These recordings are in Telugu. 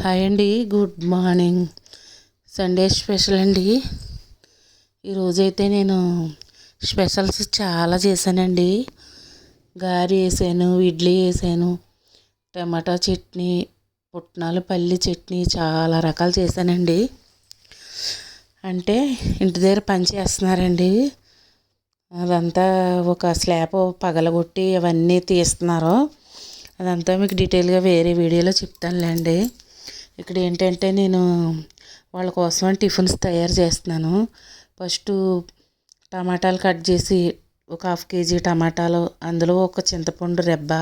హాయ్ అండి, గుడ్ మార్నింగ్. సండే స్పెషల్ అండి. ఈరోజైతే నేను స్పెషల్స్ చాలా చేశానండి. గారి వేసాను, ఇడ్లీ వేసాను, టమాటా చట్నీ, పుట్నాలు పల్లి చట్నీ, చాలా రకాలు చేశానండి. అంటే ఇంటి దగ్గర పని చేస్తున్నారండి. అదంతా ఒక స్లాబ్ పగలగొట్టి అవన్నీ తీస్తున్నారు. అదంతా మీకు డీటెయిల్గా వేరే వీడియోలో చెప్తానులేండి. ఇక్కడ ఏంటంటే నేను వాళ్ళ కోసం టిఫిన్స్ తయారు చేస్తున్నాను. ఫస్ట్ టమాటాలు కట్ చేసి ఒక 1/2 కేజీ టమాటాలు, అందులో ఒక చింతపండు రెబ్బ,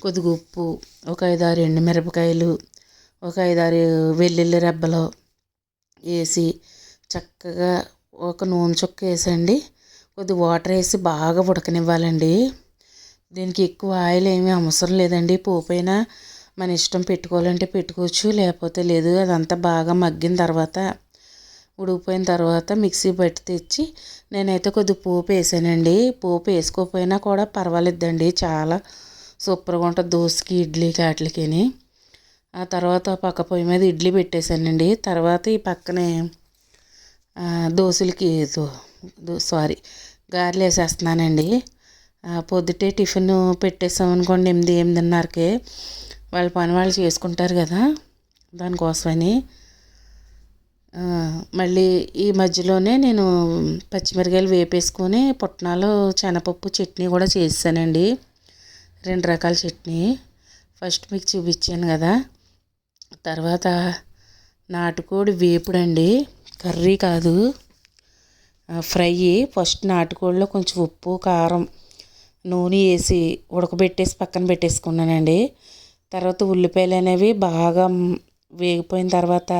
కొద్దిగా ఉప్పు, ఒక 5-6 ఎండుమిరపకాయలు, ఒక 5-6 వెల్లుల్లి రెబ్బలు వేసి చక్కగా ఒక నూనె చుక్క వేసండి, కొద్ది వాటర్ వేసి బాగా ఉడకనివ్వాలండి. దీనికి ఎక్కువ ఆయిల్ ఏమీ అవసరం లేదండి. పోపైనా మన ఇష్టం, పెట్టుకోవాలంటే పెట్టుకోవచ్చు, లేకపోతే లేదు. అదంతా బాగా మగ్గిన తర్వాత, ఉడికిపోయిన తర్వాత మిక్సీ పట్టి తెచ్చి నేనైతే కొద్ది పోపు వేసానండి. పోపు వేసుకోకపోయినా కూడా పర్వాలేదండి, చాలా సూపర్గా ఉంటుంది దోశకి, ఇడ్లీకి, వాటికి. ఆ తర్వాత పక్క పొయ్యి మీద ఇడ్లీ పెట్టేశానండి. తర్వాత ఈ పక్కనే దోశలకి గారెలు వేసేస్తున్నానండి. పొద్దుటే టిఫిన్ పెట్టేసామనుకోండి 8-8:30కే, వాళ్ళ పని వాళ్ళు చేసుకుంటారు కదా, దానికోసమని. మళ్ళీ ఈ మధ్యలోనే నేను పచ్చిమిరకాయలు వేపేసుకొని పుట్నాలు శనగపప్పు చట్నీ కూడా చేసానండి. 2 రకాల చట్నీ ఫస్ట్ మీకు చూపించాను కదా. తర్వాత నాటుకోడి వేపుడండి, కర్రీ కాదు, ఫ్రై. ఫస్ట్ నాటుకోడిలో కొంచెం ఉప్పు, కారం, నూనె వేసి ఉడకబెట్టేసి పక్కన పెట్టేసుకున్నానండి. తర్వాత ఉల్లిపాయలు అనేవి బాగా వేగిపోయిన తర్వాత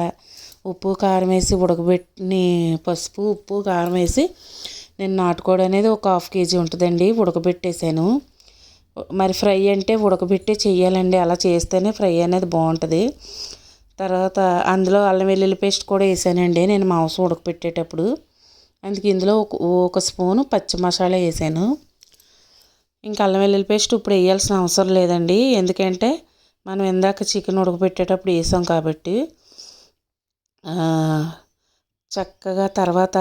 ఉప్పు, కారం వేసి ఉడకబెట్టి, పసుపు, ఉప్పు, కారం వేసి నేను నాటుకోడి అనేది ఒక 1/2 కేజీ ఉంటుందండి, ఉడకబెట్టేసాను. మరి ఫ్రై అంటే ఉడకబెట్టి చెయ్యాలండి, అలా చేస్తేనే ఫ్రై అనేది బాగుంటుంది. తర్వాత అందులో అల్లం వెల్లుల్లి పేస్ట్ కూడా వేసానండి నేను మాంసం ఉడకబెట్టేటప్పుడు. అందుకే ఇందులో ఒక స్పూను పచ్చి మసాలా వేసాను. ఇంకా అల్లం వెల్లుల్లి పేస్ట్ ఇప్పుడు వేయాల్సిన అవసరం లేదండి, ఎందుకంటే మనం ఇందాక చికెన్ ఉడకబెట్టేటప్పుడు వేసాం కాబట్టి. చక్కగా తర్వాత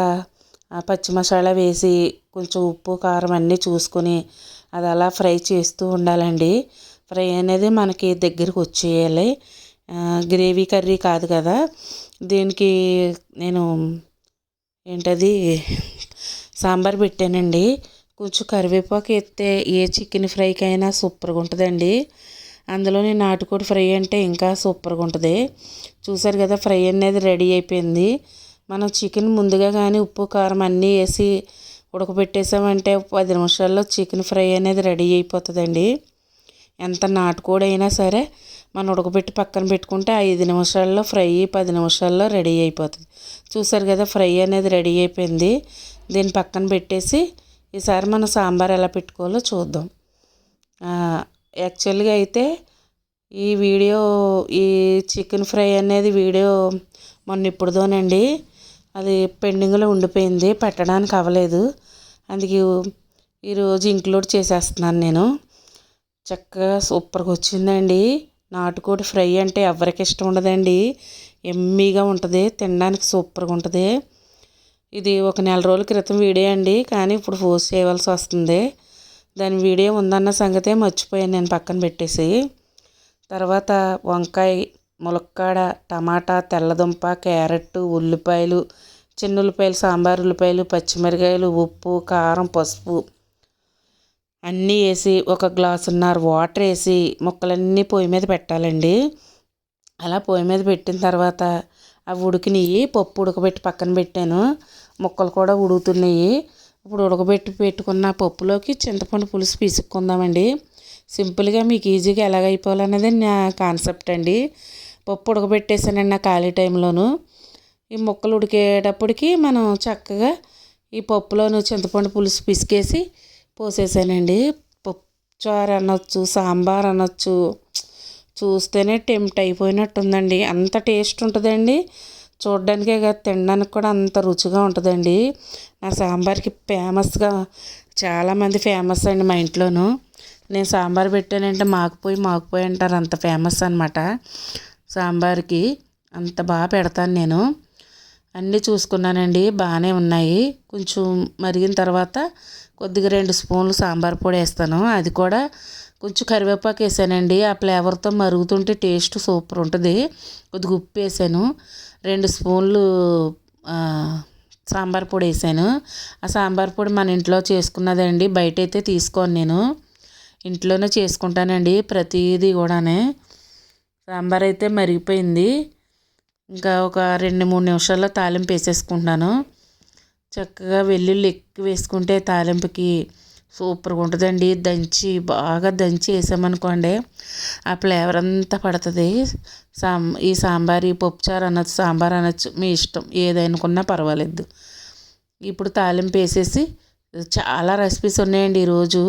పచ్చి మసాలా వేసి కొంచెం ఉప్పు, కారం అన్నీ చూసుకొని అది అలా ఫ్రై చేస్తూ ఉండాలండి. ఫ్రై అనేది మనకి దగ్గరికి వచ్చేయాలి. గ్రేవీ కర్రీ కాదు కదా. దీనికి నేను సాంబార్ పెట్టానండి. కొంచెం కరివేపాకు వేస్తే ఏ చికెన్ ఫ్రైకైనా సూపర్గా ఉంటుందండి. అందులో నేను నాటుకోడి ఫ్రై అంటే ఇంకా సూపర్గా ఉంటుంది. చూసారు కదా, ఫ్రై అనేది రెడీ అయిపోయింది. మనం చికెన్ ముందుగా కానీ ఉప్పు, కారం అన్నీ వేసి ఉడకబెట్టేసామంటే 10 నిమిషాల్లో చికెన్ ఫ్రై అనేది రెడీ అయిపోతుందండి. ఎంత నాటుకోడి అయినా సరే మనం ఉడకబెట్టి పక్కన పెట్టుకుంటే 5 నిమిషాల్లో ఫ్రై, 10 నిమిషాల్లో రెడీ అయిపోతుంది. చూసారు కదా, ఫ్రై అనేది రెడీ అయిపోయింది. దీన్ని పక్కన పెట్టేసి ఈసారి మనం సాంబార్ ఎలా పెట్టుకోవాలో చూద్దాం. యాక్చువల్గా అయితే ఈ చికెన్ ఫ్రై అనేది వీడియో మొన్న ఇప్పుడుదోనండి, అది పెండింగ్లో ఉండిపోయింది, పెట్టడానికి అవ్వలేదు. అందుకే ఈరోజు ఇంక్లూడ్ చేసేస్తున్నాను నేను. చక్కగా సూపర్గా వచ్చిందండి. నాటుకోడి ఫ్రై అంటే ఎవరికి ఇష్టం ఉండదండి, ఎమ్మీగా ఉంటుంది, తినడానికి సూపర్గా ఉంటుంది. ఇది ఒక 4 రోజుల క్రితం వీడియో అండి, కానీ ఇప్పుడు పోస్ట్ చేయవలసి వస్తుంది. దాని వీడియో ఉందన్న సంగతే మర్చిపోయాను నేను పక్కన పెట్టేసి. తర్వాత వంకాయ, ములక్కాడ, టమాటా, తెల్లదుంప, క్యారెట్, ఉల్లిపాయలు, చిన్న ఉల్లిపాయలు, సాంబార్ ఉల్లిపాయలు, పచ్చిమిరకాయలు, ఉప్పు, కారం, పసుపు అన్నీ వేసి 1 గ్లాసున్నర వాటర్ వేసి ముక్కలన్నీ పొయ్యి మీద పెట్టాలండి. అలా పొయ్యి మీద పెట్టిన తర్వాత అవి ఉడికినాయి, పప్పు ఉడకబెట్టి పక్కన పెట్టాను, ముక్కలు కూడా ఉడుకుతున్నాయి. ఇప్పుడు ఉడకబెట్టి పెట్టుకున్న పప్పులోకి చింతపండు పులుసు పిసుక్కుందామండి. సింపుల్గా మీకు ఈజీగా ఎలాగైపోవాలనేది నా కాన్సెప్ట్ అండి. పప్పు ఉడకబెట్టేసానండి నా ఖాళీ టైంలోను. ఈ ముక్కలు ఉడికేటప్పటికి మనం చక్కగా ఈ పప్పులోను చింతపండు పులుసు పిసికేసి పోసేసానండి. పప్పు చారు అనొచ్చు, సాంబార్ అనొచ్చు, చూస్తేనే టెంప్ట్ అయిపోయినట్టుందండి, అంత టేస్ట్ ఉంటుందండి. చూడడానికే కాదు, తినడానికి కూడా అంత రుచిగా ఉంటుందండి. నా సాంబార్కి ఫేమస్గా చాలామంది ఫేమస్ అండి మా ఇంట్లోనూ. నేను సాంబార్ పెట్టానంటే మాకుపోయి అంటారు, అంత ఫేమస్ అనమాట. సాంబార్కి. అంత బాగా పెడతాను నేను. అన్నీ చూసుకున్నానండి, బాగానే ఉన్నాయి. కొంచెం మరిగిన తర్వాత కొద్దిగా 2 స్పూన్లు సాంబార్ పొడి వేస్తాను. అది కూడా కొంచెం కరివేపాకు వేసానండి. ఆ ఫ్లేవర్తో మరుగుతుంటే టేస్ట్ సూపర్ ఉంటుంది. కొద్దిగా ఉప్పు వేసాను. 2 స్పూన్లు సాంబార్ పొడి వేసాను. ఆ సాంబార్ పొడి మన ఇంట్లో చేసుకున్నదండి, బయట అయితే తీసుకోను నేను, ఇంట్లోనే చేసుకుంటానండి ప్రతిదీ కూడానే. సాంబార్ అయితే మరిగిపోయింది. ఇంకా ఒక 2-3 నిమిషాల్లో తాలింపు వేసేసుకుంటున్నాను. చక్కగా వెల్లుల్లి ఎక్కువ వేసుకుంటే తాలింపుకి సూపర్గా ఉంటుందండి. బాగా దంచి వేసామనుకోండి, ఆ ఫ్లేవర్ అంతా పడుతుంది. ఈ సాంబార్, ఈ పప్పుచారు అనొచ్చు, సాంబార్ అనొచ్చు, మీ ఇష్టం ఏదనుకున్నా పర్వాలేదు. ఇప్పుడు తాలింపు వేసేసి, చాలా రెసిపీస్ ఉన్నాయండి ఈరోజు.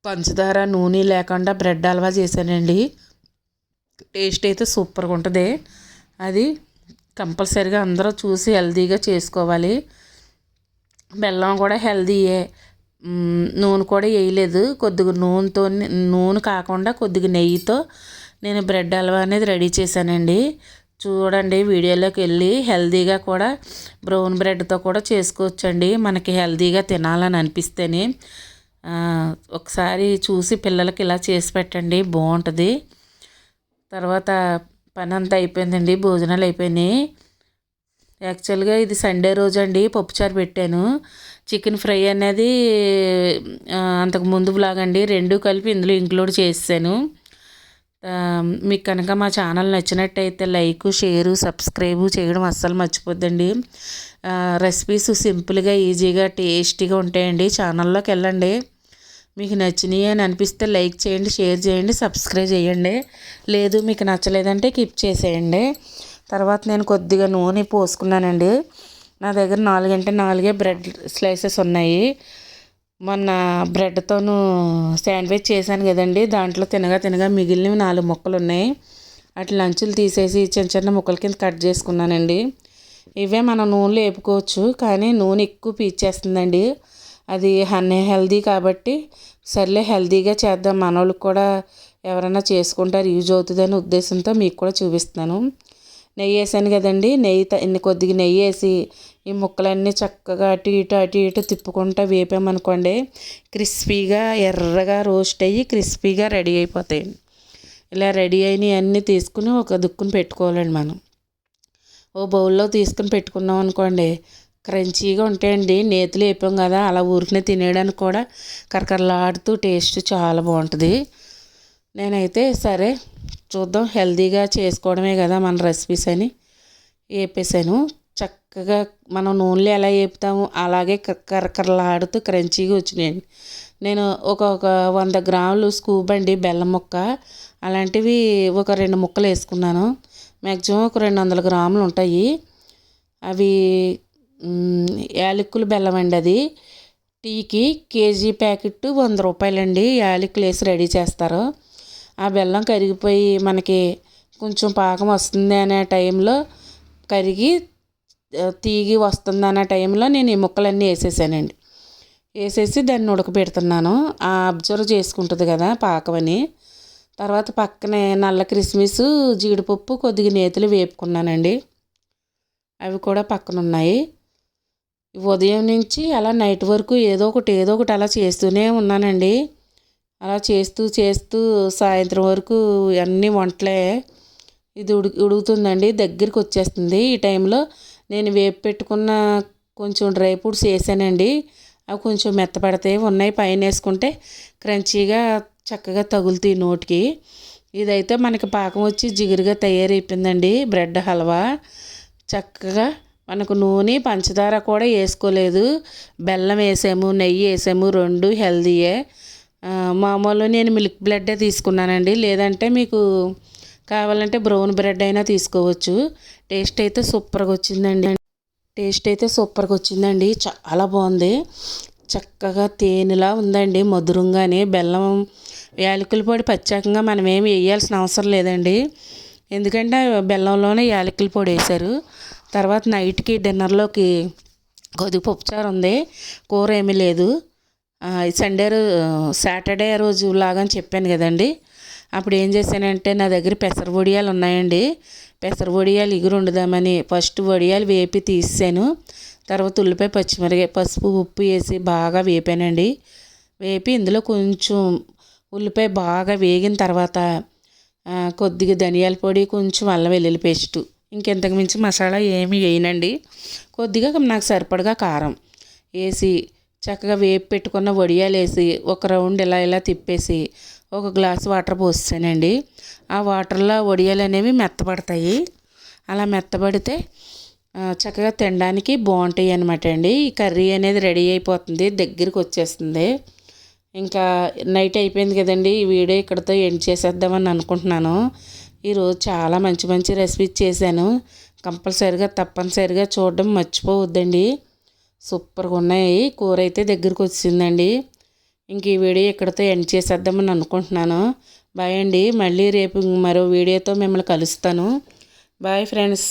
పంచదార నూనె లేకుండా బ్రెడ్ హల్వా చేశానండి. టేస్ట్ అయితే సూపర్గా ఉంటుంది. అది కంపల్సరీగా అందరూ చూసి హెల్తీగా చేసుకోవాలి. బెల్లం కూడా హెల్తీయే. నూనె కూడా వేయలేదు. కొద్దిగా నూనె కాకుండా కొద్దిగా నెయ్యితో నేను బ్రెడ్ హల్వా అనేది రెడీ చేశానండి. చూడండి, వీడియోలోకి వెళ్ళి. హెల్తీగా కూడా బ్రౌన్ బ్రెడ్తో కూడా చేసుకోవచ్చండి, మనకి హెల్తీగా తినాలని అనిపిస్తేనే. ఒకసారి చూసి పిల్లలకి ఇలా చేసి పెట్టండి, బాగుంటుంది. తర్వాత పని అంతా అయిపోయిందండి, భోజనాలు అయిపోయినాయి. యాక్చువల్గా ఇది సండే రోజు అండి పప్పుచారు పెట్టాను. చికెన్ ఫ్రై అనేది అంతకుముందు వ్లాగ్ అండి, 2 కలిపి ఇందులో ఇంక్లూడ్ చేసాను. మీకు కనుక మా ఛానల్ నచ్చినట్టయితే లైక్, షేరు, సబ్స్క్రైబు చేయడం అస్సలు మర్చిపోద్దండి. రెసిపీస్ సింపుల్గా, ఈజీగా, టేస్టీగా ఉంటాయండి. ఛానల్లోకి వెళ్ళండి. మీకు నచ్చినాయి అని అనిపిస్తే లైక్ చేయండి, షేర్ చేయండి, సబ్స్క్రైబ్ చేయండి. లేదు మీకు నచ్చలేదంటే కీప్ చేసేయండి. తర్వాత నేను కొద్దిగా నూనె పోసుకున్నానండి. నా దగ్గర 4 అంటే 4 బ్రెడ్ స్లైసెస్ ఉన్నాయి. మొన్న బ్రెడ్తోనూ శాండ్విచ్ చేశాను కదండి, దాంట్లో తినగా మిగిలినవి 4 ముక్కలు ఉన్నాయి. అట్లా లంచులు తీసేసి చిన్న చిన్న ముక్కల కింద కట్ చేసుకున్నానండి. ఇవే మనం నూనెలో వేపుకోవచ్చు, కానీ నూనె ఎక్కువ పీల్చేస్తుందండి. అది హెల్దీ కాబట్టి సర్లే హెల్దీగా చేద్దాం, మనోళ్ళకి కూడా ఎవరైనా చేసుకుంటారు, యూజ్ అవుతుందని ఉద్దేశంతో మీకు కూడా చూపిస్తున్నాను. నెయ్యి వేసాను కదండి, కొద్దిగా నెయ్యి వేసి ఈ ముక్కలన్నీ చక్కగా అటు ఇటు తిప్పుకుంటూ వేపామనుకోండి, క్రిస్పీగా ఎర్రగా రోస్ట్ అయ్యి క్రిస్పీగా రెడీ అయిపోతాయి. ఇలా రెడీ అయినవి అన్నీ తీసుకుని ఒక దుక్కుని పెట్టుకోవాలండి. మనం ఓ బౌల్లో తీసుకుని పెట్టుకున్నాం అనుకోండి, క్రంచీగా ఉంటాయండి. నేతిలో వేపాం కదా, అలా ఊరికనే తినేయడానికి కూడా కరకరలాడుతూ టేస్ట్ చాలా బాగుంటుంది. నేనైతే సరే చూద్దాం, హెల్తీగా చేసుకోవడమే కదా మన రెసిపీస్ అని వేపేసాను. చక్కగా మనం నూనెలో ఎలా వేపుతాము అలాగే కరకరలాడుతూ క్రంచీగా వచ్చినాయండి. నేను ఒక 100 గ్రాములు స్కూప్ అండి బెల్లం ముక్క, అలాంటివి ఒక 2 ముక్కలు వేసుకున్నాను. మ్యాక్సిమం ఒక 200 గ్రాములు ఉంటాయి. అవి యాలకుల బెల్లం అండి. అది టీకి కేజీ ప్యాకెట్ 100 రూపాయలండి. యాలకులు వేసి రెడీ చేస్తారు. ఆ బెల్లం కరిగిపోయి మనకి కొంచెం పాకం వస్తుంది అనే టైంలో, కరిగి తీగి వస్తుంది అనే టైంలో నేను ఈ ముక్కలన్నీ వేసేసానండి. వేసేసి దాన్ని ఉడకబెడుతున్నాను. అబ్జర్వ్ చేసుకుంటుంది కదా పాకం అని. తర్వాత పక్కనే నల్ల కిస్మిస్, జీడిపప్పు, కొద్దిగా నేతులు వేపుకున్నానండి. అవి కూడా పక్కన ఉన్నాయి. ఉదయం నుంచి అలా నైట్ వరకు ఏదో ఒకటి అలా చేస్తూనే ఉన్నానండి. అలా చేస్తూ సాయంత్రం వరకు అన్ని వంటలే. ఇది ఉడుకుతుందండి, దగ్గరికి వచ్చేస్తుంది. ఈ టైంలో నేను వేపు పెట్టుకున్న కొంచెం డ్రై ఫ్రూట్స్ వేసానండి. అవి కొంచెం మెత్తపడతాయి, ఉన్నాయి పైన వేసుకుంటే క్రంచీగా చక్కగా తగులుతాయి నోటికి. ఇదైతే మనకి పాకం వచ్చి జిగురుగా తయారైపోయిందండి బ్రెడ్ హల్వా. చక్కగా మనకు నూనె, పంచదార కూడా వేసుకోలేదు, బెల్లం వేసాము, నెయ్యి వేసాము, 2 హెల్దీయే. మామూలు నేను మిల్క్ బ్రెడ్డే తీసుకున్నానండి, లేదంటే మీకు కావాలంటే బ్రౌన్ బ్రెడ్ అయినా తీసుకోవచ్చు. టేస్ట్ అయితే సూపర్గా వచ్చిందండి. చాలా బాగుంది. చక్కగా తేనెలా ఉందండి, మధురంగానే. బెల్లం, యాలకుల పొడి ప్రత్యేకంగా మనం ఏమి వేయాల్సిన అవసరం లేదండి, ఎందుకంటే బెల్లంలోనే యాలకుల పొడి వేశారు. తర్వాత నైట్కి డిన్నర్లోకి కొద్దిగా పప్పుచారు ఉంది, కూర ఏమీ లేదు. సాటర్డే రోజు లాగా అని చెప్పాను కదండి, అప్పుడు ఏం చేశానంటే నా దగ్గర పెసర వడియాలు ఉన్నాయండి. పెసర వడియాలు ఇగురు వండుదామని ఫస్ట్ వడియాలు వేపి తీసాను. తర్వాత ఉల్లిపాయ, పచ్చిమిరపకాయ, పసుపు, ఉప్పు వేసి బాగా వేపానండి. వేపి ఇందులో కొంచెం ఉల్లిపాయ బాగా వేగిన తర్వాత కొద్దిగా ధనియాల పొడి, కొంచెం అల్లం వెల్లుల్లి పేస్టు, ఇంకెంతకు మించి మసాలా ఏమి వేయనండి. కొద్దిగా నాకు సరిపడగా కారం వేసి చక్కగా వేపి పెట్టుకున్న వడియాలు వేసి ఒక రౌండ్ ఇలా తిప్పేసి ఒక గ్లాస్ వాటర్ పోసానండి. ఆ వాటర్లో వడియాలు అనేవి మెత్తబడతాయి. అలా మెత్తబడితే చక్కగా తినడానికి బాగుంటాయి అన్నమాట అండి. ఈ కర్రీ అనేది రెడీ అయిపోతుంది, దగ్గరికి వచ్చేస్తుంది. ఇంకా నైట్ అయిపోయింది కదండి, ఈ వీడియో ఇక్కడితో ఎండ్ చేసేద్దామని అనుకుంటున్నాను. ఈరోజు చాలా మంచి మంచి రెసిపీస్ చేశాను. కంపల్సరిగా తప్పనిసరిగా చూడడం మర్చిపోవద్దండి. సూపర్గా ఉన్నాయి. కూర అయితే దగ్గరికి వచ్చిందండి. ఇంక ఈ వీడియో ఇక్కడితో ఎండ్ చేసేద్దామని అనుకుంటున్నాను. బాయ్ అండి. మళ్ళీ రేపు మరో వీడియోతో మిమ్మల్ని కలుస్తాను. Bye friends.